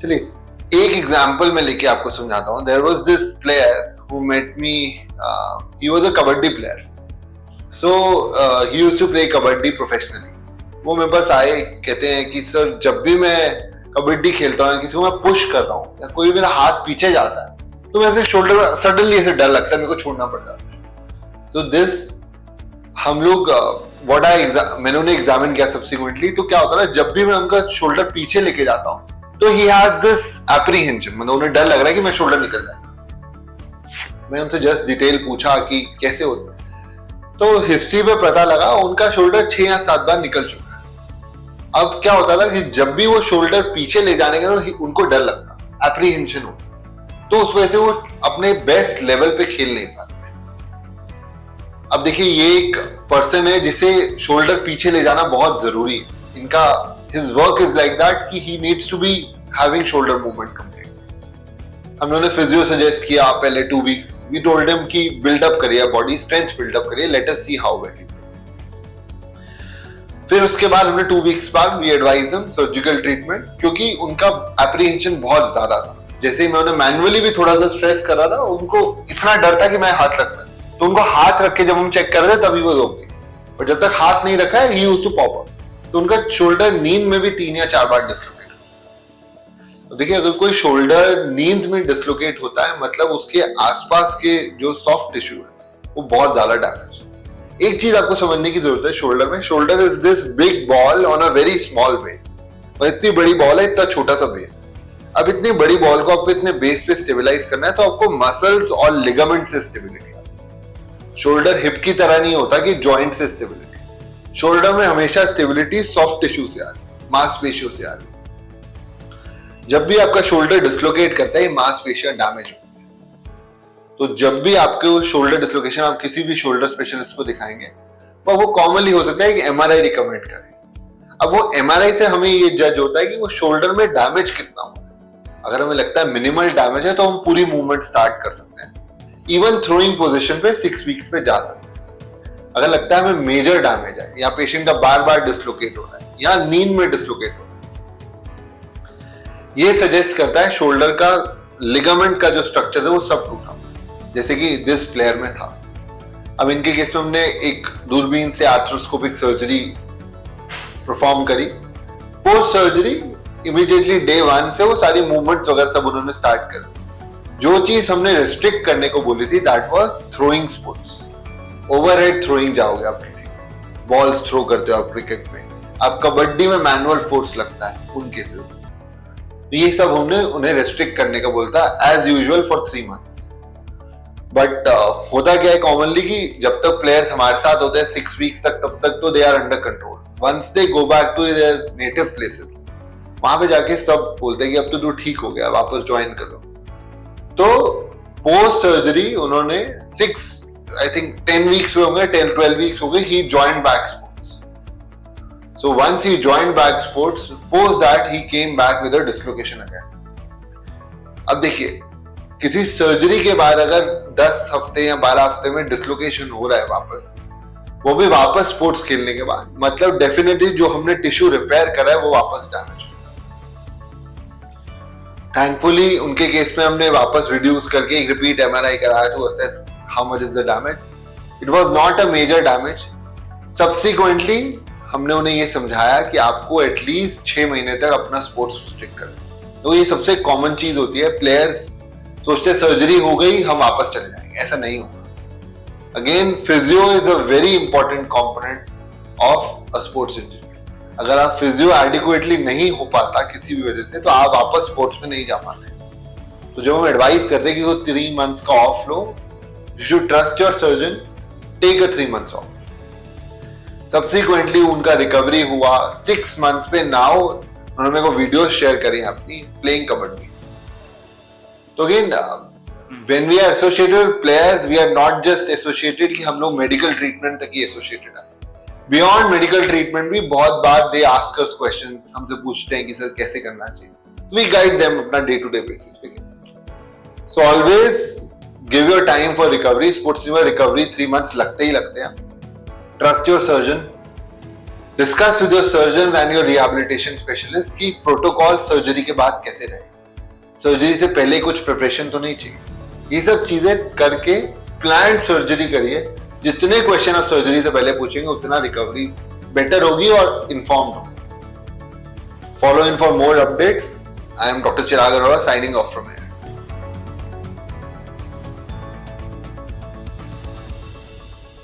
चलिए एक एग्जांपल मैं लेके आपको समझाता हूँ. There was this player who met me. He was a kabaddi player. So he used to play kabaddi professionally. वो मेरे पास आए, कहते हैं कि सर जब भी मैं कबड्डी खेलता हूँ, किसी को मैं पुश कर रहा हूँ या कोई मेरा हाथ पीछे जाता है तो वैसे शोल्डर सडनली ऐसे डर लगता है, मेरे को छोड़ना पड़ जाता है. सो दिस हम लोग मैंने उन्हें एग्जामिन किया सब्सिक्वेंटली. तो क्या होता है, जब भी मैं उनका शोल्डर पीछे लेके जाता हूँ तो ही हैज दिस एप्रीहेंशन, मतलब उन्हें डर लग रहा है कि मैं शोल्डर निकल जाएगा. मैं उनसे जस्ट डिटेल पूछा कि कैसे होता है, तो हिस्ट्री पे पता लगा उनका शोल्डर 6 या 7 बार निकल चुका है. अब क्या होता था कि जब भी वो शोल्डर पीछे ले जाने के उनको डर लगता, एप्रीहेंशन होता, तो उस वजह से वो अपने बेस्ट लेवल पे खेल नहीं पाते. अब देखिए ये एक पर्सन है जिसे शोल्डर पीछे ले जाना बहुत जरूरी है. इनका his work is like that कि he needs to be having shoulder movement complete. हमने उन्हें फिजियो सजेस्ट किया पहले 2 वीक्स. वी टोल्ड हिम कि बिल्डअप करिए बॉडी स्ट्रेंथ, बिल्डअप करिए, let us see how well. फिर उसके बाद हमने 2 वीक्स बाद we advise him surgical treatment, क्योंकि उनका एप्रीहेंशन बहुत ज्यादा था. जैसे ही मैं उन्हें मैनुअली भी थोड़ा सा स्ट्रेस कर रहा था, उनको इतना डर था कि मैं हाथ रखता, तो उनको हाथ रख के जब हम चेक कर रहे थे तभी वो ओके, और जब तक हाथ नहीं रखा है ही यूज्ड टू पॉप अप. तो उनका शोल्डर नींद में भी 3 या 4 बार डिस्लोकेट. देखिए अगर कोई शोल्डर नींद में डिस्लोकेट होता है मतलब उसके आसपास के जो सॉफ्ट टिश्यू है वो बहुत ज्यादा डैमेज. एक चीज आपको समझने की जरूरत है शोल्डर में. Shoulder is this big ball on a very small base. और इतनी बड़ी बॉल है, इतना छोटा सा बेस. अब इतनी बड़ी बॉल को आपको इतने बेस पे स्टेबलाइज करना है तो आपको मसल्स और लिगामेंट से स्टेबिलिटी. शोल्डर हिप की तरह नहीं होता कि जॉइंट से स्टेबिलिटी. शोल्डर में हमेशा स्टेबिलिटी सॉफ्ट टिश्यू से आ रही, मांसपेशियों से आ रही. जब भी आपका शोल्डर डिस्लोकेट करता है मांसपेशियां डैमेज होती है. तो जब भी आपके शोल्डर डिस्लोकेशन आप किसी भी शोल्डर स्पेशलिस्ट को दिखाएंगे तो वो कॉमनली हो सकता है कि एमआरआई रिकमेंड करें. अब वो एमआरआई से हमें ये जज होता है कि वो शोल्डर में डैमेज कितना हो. अगर हमें लगता है मिनिमल डैमेज है तो हम पूरी मूवमेंट स्टार्ट कर सकते हैं. इवन थ्रोइंग पोजीशन पे 6 वीक्स पे जा सकते हैं. अगर लगता है हमें मेजर डैमेज है या पेशेंट का बार बार डिस्लोकेट हो रहा है या नींद में डिस्लोकेट हो रहा है, ये सजेस्ट करता है शोल्डर का लिगामेंट का जो स्ट्रक्चर है वो सब टूटा, जैसे कि दिस प्लेयर में था. अब इनके केस में हमने एक दूरबीन से आर्थ्रोस्कोपिक सर्जरी परफॉर्म करी. पोस्ट सर्जरी इमीडिएटली डे 1 से वो सारी मूवमेंट्स वगैरह सब उन्होंने स्टार्ट कर दी. जो चीज हमने रिस्ट्रिक्ट करने को बोली थी that was throwing sports. Overhead throwing जाओगे आप, किसी बॉल्स थ्रो करते हो आप क्रिकेट में, आप कबड्डी में मैनुअल फोर्स लगता है उनके से. ये सब हमने उन्हें रेस्ट्रिक्ट करने का बोलता as usual for 3 months. But होता क्या है कॉमनली कि जब तक प्लेयर्स हमारे साथ होते हैं 6 वीक्स तक, तब तक तो they are under control. Once they go back to their native places, वहां पे जाके सब बोलते हैं कि अब तो तू ठीक हो गया, वापस ज्वाइन करो. तो पोस्ट सर्जरी उन्होंने 10 वीक्स में होंगे, 10-12 वीक्स हो गए, he joined back sports. So once he joined back sports, post that he came back with a dislocation again. अब देखिए किसी सर्जरी के बाद अगर 10 हफ्ते या 12 हफ्ते में डिस्लोकेशन हो रहा है वापस, वो भी वापस स्पोर्ट्स खेलने के बाद, मतलब डेफिनेटली जो हमने टिश्यू रिपेयर करा है वो वापस डैमेज हो. थैंकफुली उनके केस में हमने वापस रिड्यूस करके एक रिपीट एमआरआई कराया to assess how much is the damage. It was not a major damage. Subsequently हमने उन्हें ये समझाया कि आपको एटलीस्ट 6 महीने तक अपना स्पोर्ट्स रिस्ट्रिक्ट करें. तो ये सबसे कॉमन चीज होती है. प्लेयर्स सोचते सर्जरी हो गई हम वापस चले जाएंगे, ऐसा नहीं होगा. Again physio is a very important component of a sports injury. अगर आप फिजियो एडिक्वेटली नहीं हो पाता किसी भी वजह से तो आप वापस स्पोर्ट्स में नहीं जा पाते. तो जब हम एडवाइस करते हैं कि वो 3 मंथ्स का ऑफ लो, you should trust your surgeon, take a 3 months off. Subsequently उनका रिकवरी हुआ 6 मंथ्स पे. नाउ उन्होंने मेरे को वीडियोस शेयर करी अपनी प्लेइंग कबड्डी. तो again when we are associated with players, we are not just associated कि हम लोग मेडिकल ट्रीटमेंट तक ही एसोसिएटेड है. बियॉन्ड मेडिकल ट्रीटमेंट भी बहुत बार दे आस्क अस क्वेश्चंस, हमसे पूछते हैं कि सर कैसे करना चाहिए. वी गाइड देम अपना डे टू डे बेसिस पे. So always give your time for recovery. Sports में रिकवरी 3 मंथ्स लगते ही लगते हैं. Trust your surgeon. Discuss with your surgeons and your rehabilitation specialist कि प्रोटोकॉल सर्जरी के बाद कैसे रहे. सर्जरी से पहले कुछ प्रिपरेशन तो नहीं चाहिए? ये सब चीजें करके प्लान सर्जरी करिए। जितने क्वेश्चन आप सर्जरी से पहले पूछेंगे उतना रिकवरी बेटर होगी और इन्फॉर्म्ड होगी। Follow in for more updates. I am doctor Chirag Arora, signing off from here.